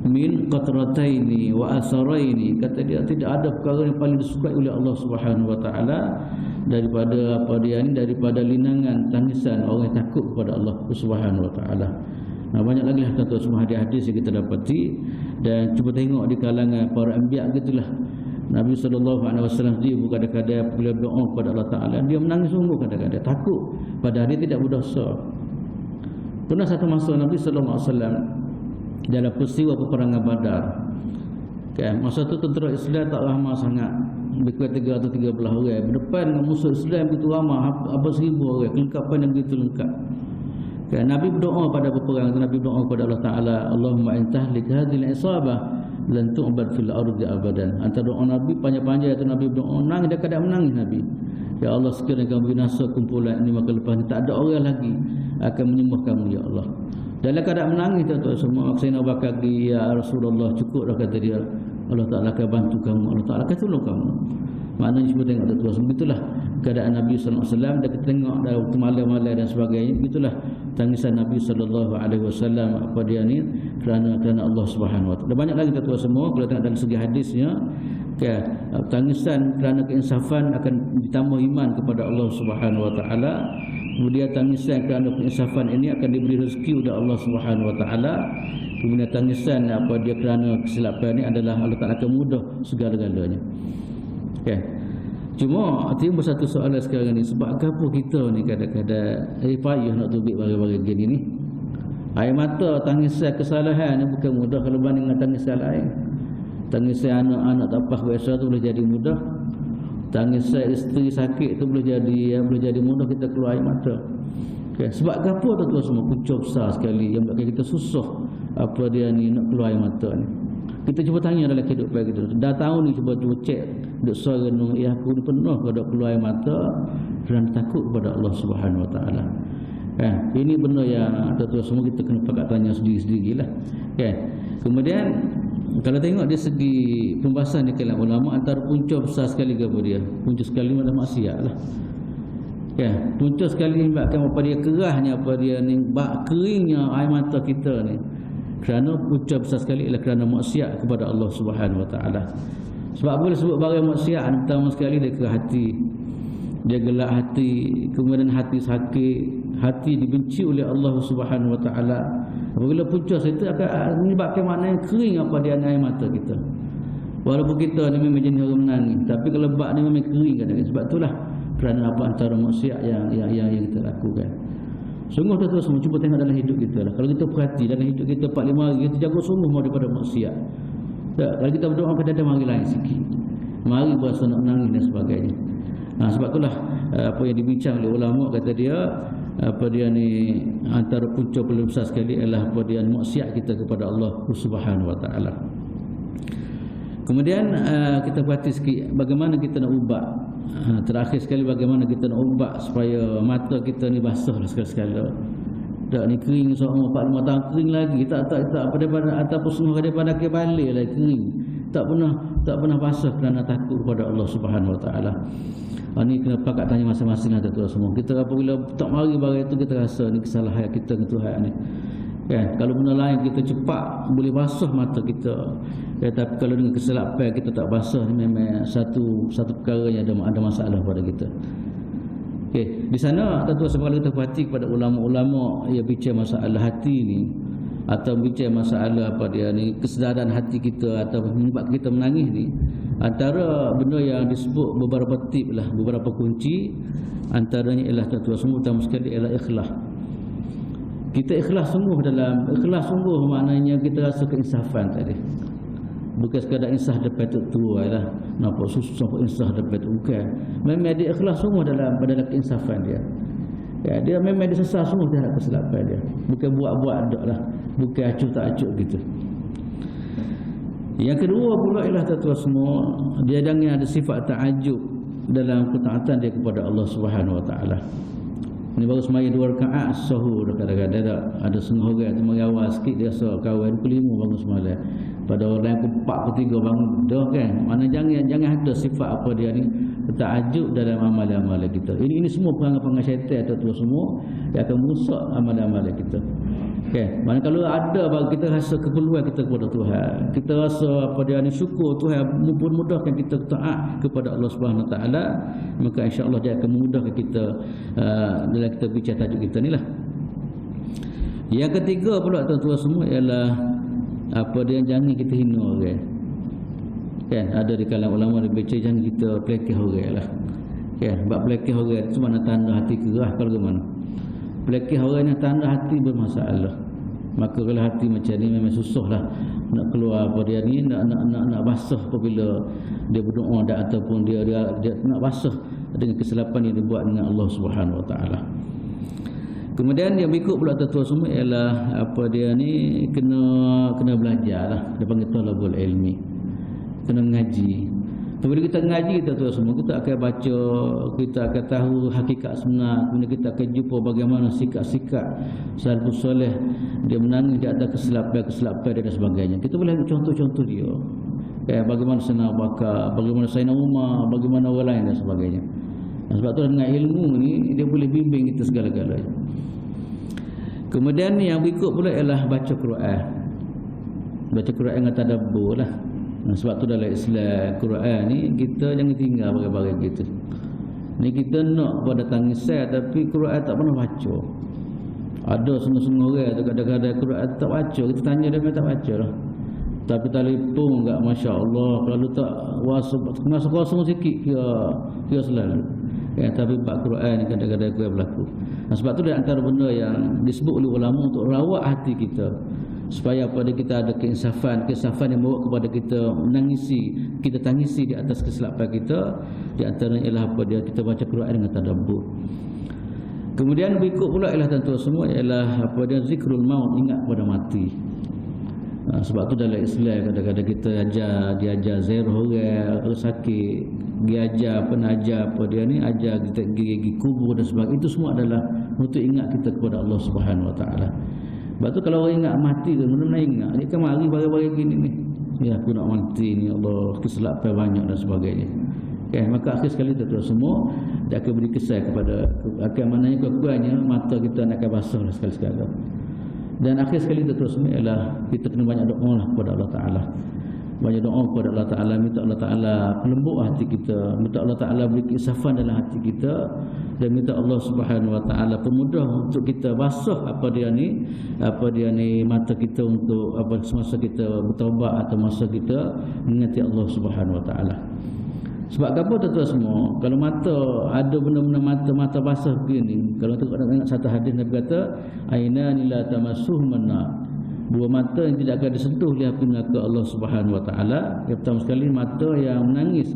min qatrataini wa asaraini. Kata dia, tidak ada perkara yang paling disukai oleh Allah Subhanahu wa taala daripada daripada linangan tangisan orang yang takut kepada Allah Subhanahu wa taala. Nah, banyak lagi lah tuan-tuan semua hadis-hadis yang kita dapati, dan cuba tengok di kalangan para anbiya gitulah. Nabi SAW dia kadang-kadang apabila berdoa kepada Allah Ta'ala, dia menangis sungguh kadang-kadang, takut padahal dia tidak berdosa. Pernah satu masa Nabi SAW dalam peristiwa peperangan Badar, kan, masa tu tentera Islam tak ramai sangat, lebih kurang 313 orang. Berdepan dengan musuh Islam begitu ramai, apa 1000 orang, kelengkapan yang begitu lengkap. Kan, Nabi berdoa pada peperang itu, Nabi berdoa kepada Allah Ta'ala, Allahumma intahlik hadhil isabah lan tu'bad fil ardi abadan. Antara doa Nabi panjang-panjang itu Nabi berdoa, nangis, dia kadang menangis Nabi. Ya Allah, sekiranya kamu binasa kumpulan ini, maka lepas ini tak ada orang lagi akan menyembah kamu ya Allah. Dalam keadaan menangis tuan-tuan semua, Sayyidina Abu Bakar, ya Rasulullah, cukuplah kata dia, Allah Ta'ala akan bantu kamu, Allah Ta'ala akan tolong kamu. Maknanya cuba tengok tuan-tuan semua, itulah keadaan Nabi SAW. Dan kita tengok dalam waktu malam-malam dan sebagainya, itulah tangisan Nabi SAW apa dia ni kerana Allah Subhanahu wa taala. Banyak lagi tuan-tuan semua kalau tengok dalam segi hadisnya, kan, tangisan kerana keinsafan akan ditambah iman kepada Allah Subhanahu wa taala. Kemudian tangisan kerana keinsafan ini akan diberi rezeki oleh Allah Subhanahu wa taala. Kemudian tangisan apa dia kerana kesilapan ini adalah Allah Taala akan mudah segala-galanya. Okay. Cuma timbul satu soalan sekarang ni, sebab apa kita ni kadang-kadang payah nak tubik barang-barang gini ni. Air mata tangisan kesalahan ni bukan mudah kalau banding dengan tangisan lain. Tangisan anak-anak tapah biasa tu boleh jadi mudah. Tangisan isteri sakit tu boleh jadi mudah kita keluar air mata. Okay. Sebab apa tuan-tuan semua, punca besar sekali yang buatkan kita susah apa dia ni nak keluar air mata ni. Kita cuba tanya dalam kehidupan kita, dah tahu ni, cuba cek duk suara ni, ya aku ni penuh pada keluar air mata kerana takut kepada Allah Subhanahu wa taala. Ini benda yang tuan-tuan semua kita kena pakat tanya sendiri-sendirilah. Kemudian kalau tengok dari segi pembahasan di kalangan ulama, antara punca besar sekali ke apa dia? Punca sekali adalah maksiat lah. Punca sekali menyebabkan apa dia kerahnya, apa dia ni, keringnya air mata kita ni, kerana punca besar sekali ialah kerana maksiat kepada Allah Subhanahu wa taala. Sebab boleh sebut barang maksiat, pertama sekali dia kerah hati, dia gelak hati, kemudian hati sakit, hati dibenci oleh Allah Subhanahu wa taala. Apabila punca itu akan menyebabkan maknanya kering apa dia air mata kita. Walaupun kita ni memang jenis orang menangis, tapi kalau bak ni memang kering kadang-kadang. Sebab itulah kerana apa antara maksiat yang kita lakukan. Sungguh tuan-tuan semua, cuba tengok dalam hidup kita lah. Kalau kita perhati dalam hidup kita 4-5 hari, kita jaga sungguh mau daripada maksiat. Tak, kalau kita berdoa pada ada mari lain sikit, mari berasa nak menangis dan sebagainya. Sebab itulah apa yang dibincang oleh ulama, kata dia apa dia ni, antara punca paling besar sekali adalah apa dia maksiat kita kepada Allah Subhanahu wa taala. Kemudian kita perhati sikit bagaimana kita nak ubah. Terakhir sekali, bagaimana kita nak ubah supaya mata kita ni basah lah sekali-sekala. Tak ni kering seorang 4-5 tahun kering lagi, tak daripada ataupun semua daripada ke balik lah kering. tak pernah basah kerana takut kepada Allah Subhanahu Wa Taala. Ini kena pakat tanya masing-masing lah tuan semua. Kita apabila tak mari barang itu kita rasa ni kesalahan kita dengan Tuhan ni. Kan, kalau benda lain kita cepat boleh basah mata kita. Tapi kalau dengan kesilapan kita tak basah ni memang satu perkara yang ada masalah pada kita. Okey, di sana tuan-tuan sebab kita perhati kepada ulama-ulama yang bincang masalah hati ni atau bincang masalah apa dia ni kesedaran hati kita atau menyebab kita menangis ni, antara benda yang disebut beberapa tip lah, beberapa kunci, antaranya ialah tuan-tuan semua utama sekali ialah ikhlas. Kita ikhlas sungguh maknanya kita rasa keinsafan tadi. Bukan sekadar insaf depan tua lah, nampak susah insaf depan tu, bukan. Memang dia ikhlas sungguh dalam keinsafan dia. Ya, dia memang dia sesat sungguh terhadap kesilapan dia. Bukan buat-buat dak lah, bukan acuh tak acuh gitu. Yang kedua pula ialah tuan-tuan semua, dia jangan ada sifat ta'ajub dalam ketaatan dia kepada Allah Subhanahu Wa Taala. Ini baru semaya 2 rakaat sahur kadang-kadang ada setengah orang tu mari awal sikit dia rasa kawan kelima bangun semalam. Pada orang yang keempat ketiga bangun dah kan. Mana jangan ada sifat apa dia ni ta'ajub dalam amalan-amalan kita. Ini semua perangai-perangai syaitan tuan-tuan semua yang akan merosak amalan-amalan kita. Okay. Mana kalau ada bagi kita rasa keperluan kita kepada Tuhan, kita rasa apa dia ni syukur Tuhan memudahkan kita taat kepada Allah Subhanahu Wa Taala, maka insya-Allah dia akan memudahkan kita dalam kita bincang tajuk kita ni lah. Yang ketiga pula tuan-tuan semua ialah apa dia jangan kita hina orang. Kan ada di kalangan ulama dia bincang jangan kita pelekeh orang lah. Kan bab pelekeh orang itu mana tanda hati kerah kalau ke mana. Pelekeh orang yang tanda hati bermasalah. Maka kalau hati macam ni memang susah lah nak keluar apa dia ni, nak basah apabila dia berdoa ataupun dia nak basah dengan kesilapan yang dibuat dengan Allah Subhanahu Wa Taala. Kemudian yang berikut pula tuan-tuan semua ialah apa dia ni kena belajar lah. Dia panggil talabul ilmi. Kena mengaji. Bila kita mengaji tuan-tuan semua, kita akan baca, kita akan tahu hakikat sebenar, kemudian kita akan jumpa bagaimana sikap-sikap salafus soleh dia menangis di atas kesilapan dia dan sebagainya. Kita boleh ambil contoh-contoh dia. Bagaimana Sayyidina Abu Bakar, bagaimana Sayyidina Umar, bagaimana orang lain dan sebagainya. Sebab tu dengan ilmu ni dia boleh bimbing kita segala-galanya. Kemudian yang berikut pula ialah baca Quran. Baca Quran dengan tadabbur lah. Sebab tu dalam Islam Quran ni kita jangan tinggal barang-barang gitu. Ni kita nak pada tangisan tapi Quran tak pernah baca. Ada semua orang tu kadang-kadang Quran tak baca, kita tanya dia memang tak baca lah. Tapi telefon enggak masya-Allah, kalau tak masa kosong sikit dia selalu. Tapi bab Quran ni kadang-kadang kurang berlaku. Sebab tu dia antara benda yang disebut oleh ulama untuk rawat hati kita. Supaya pada kita ada keinsafan yang membawa kepada kita kita tangisi di atas kesilapan kita. Di antaranya ialah apa dia kita baca Quran dengan tadabbur. Kemudian berikut pula ialah tuan-tuan semua ialah apa dia zikrul maut, ingat pada mati. Sebab tu dalam Islam kadang-kadang kita diajar ziarah orang kalau sakit, diajar penajar apa dia ni, ajar kita pergi kubur dan sebagainya. Itu semua adalah untuk ingat kita kepada Allah Subhanahu Wa Taala. Sebab tu kalau orang ingat mati tu benar-benar ingat dia kan mari barang-barang gini ni. Ya aku nak mati ni, Allah kesilapan banyak dan sebagainya. Maka akhir sekali tuan-tuan semua dia akan beri kesan akan maknanya kekurangnya mata kita nak akan basah sekali-sekala. Dan akhir sekali tuan-tuan semua ialah kita kena banyak doa lah kepada Allah Ta'ala. Banyak doa kepada Allah Ta'ala, minta Allah Ta'ala pelembut hati kita, minta Allah Ta'ala beri keinsafan dalam hati kita, dan minta Allah Subhanahu Wa Ta'ala pemudah untuk kita basah apa dia ni mata kita untuk apa semasa kita bertaubat atau masa kita mengingati Allah Subhanahu Wa Ta'ala. Sebab apa tuan-tuan semua, kalau mata ada benda-benda mata basah begini, kalau tengok satu hadis Nabi kata ainani la tamassuhunna, dua mata yang tidak akan disentuh oleh api neraka Allah Subhanahu Wa Taala. Yang pertama sekali mata yang menangis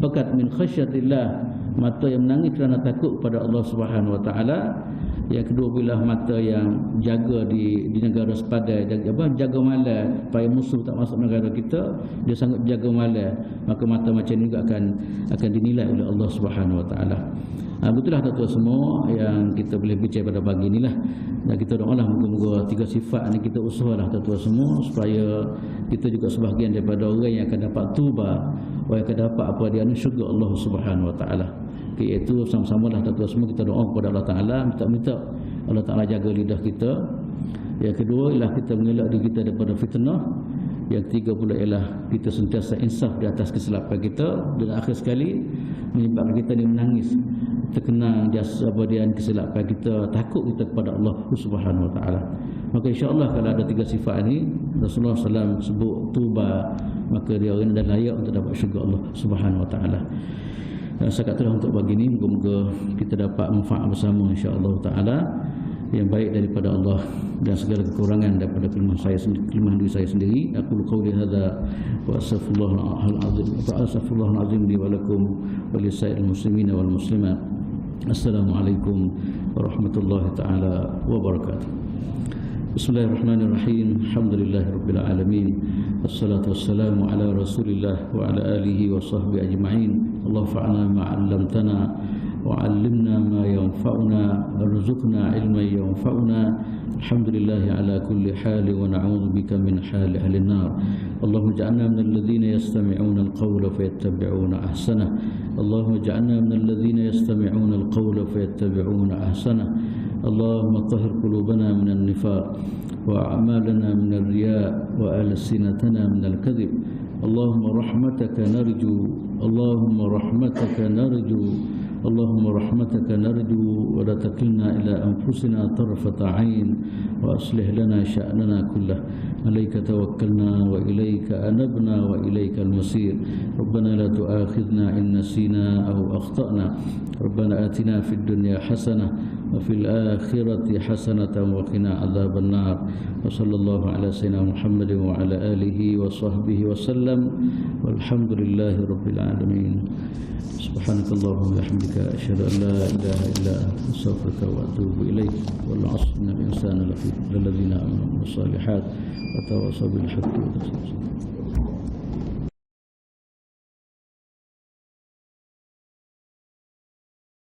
bakat min khasyatillah, mata yang menangis kerana takut kepada Allah Subhanahu Wa Taala. Yang kedua bila mata yang jaga di negara sepadan, jaga malam supaya musuh tak masuk negara kita, dia sangat jaga malam, maka mata macam ni juga akan dinilai oleh Allah Subhanahu Wa Taala. Betullah tuan-tuan semua yang kita boleh bincang pada pagi inilah. Dan kita doalah moga-moga 3 sifat ni kita usahalah tuan-tuan semua supaya kita juga sebahagian daripada orang yang akan dapat tuba, orang yang akan dapat apa dia ni syurga Allah Subhanahu Wa Taala. Iaitu sama-samalah tuan-tuan semua kita doa kepada Allah Taala, minta Allah Taala jaga lidah kita. Yang kedua ialah kita mengelak diri kita daripada fitnah. Yang ketiga pula ialah kita sentiasa insaf di atas kesilapan kita. Dan akhir sekali menyebabkan kita ni menangis, terkenang jasa dia kesilapan kita, takut kita kepada Allah Subhanahu Wa Taala. Maka insya-Allah kalau ada 3 sifat ini Rasulullah SAW sebut tuba, maka dia orang dan layak untuk dapat syurga Allah Subhanahu Wa Taala. Saya katalah untuk pagi ini moga-moga kita dapat manfaat bersama insya-Allah taala, yang baik daripada Allah dan segala kekurangan daripada kelemahan diri saya sendiri. Aku qauli hadza wa astaghfirullahal azim li wa lakum wa li sa'iril muslimina wal muslimat. Assalamualaikum warahmatullahi taala wabarakatuh. Bismillahirrahmanirrahim. Alhamdulillahirabbil alamin. Wassalatu wassalamu ala Rasulillah wa ala alihi wa sahbihi ajma'in. Allah fa'alna ma 'allamtana وعلمنا ما ينفعنا وارزقنا علما ينفعنا الحمد لله على كل حال ونعوذ بك من حال أهل النار اللهم اجعلنا من الذين يستمعون القول فيتبعون أحسنه اللهم اجعلنا من الذين يستمعون القول فيتبعون أحسنه اللهم طهر قلوبنا من النفاق وأعمالنا من الرياء وألسنتنا من الكذب اللهم رحمتك نرجو اللهم رحمتك نرجو اللهم رحمتك نرجو ولا تكلنا إلى أنفسنا طرفة عين وأصلح لنا شأننا كله عليك توكلنا وإليك أنبنا وإليك المصير ربنا لا تؤاخذنا إن نسينا أو أخطأنا ربنا آتنا في الدنيا حسنة وفي الآخرة حسنة وقنا عذاب النار وصلى الله على سيدنا محمد وعلى آله وصحبه وسلم والحمد لله رب العالمين سبحانك اللهم وبحمدك أشهد أن لا إله إلا أنت أستغفرك وأتوب إليك والعصر إن الإنسان لفي الذين آمنوا بالصالحات وتواصوا بالحق وتواصوا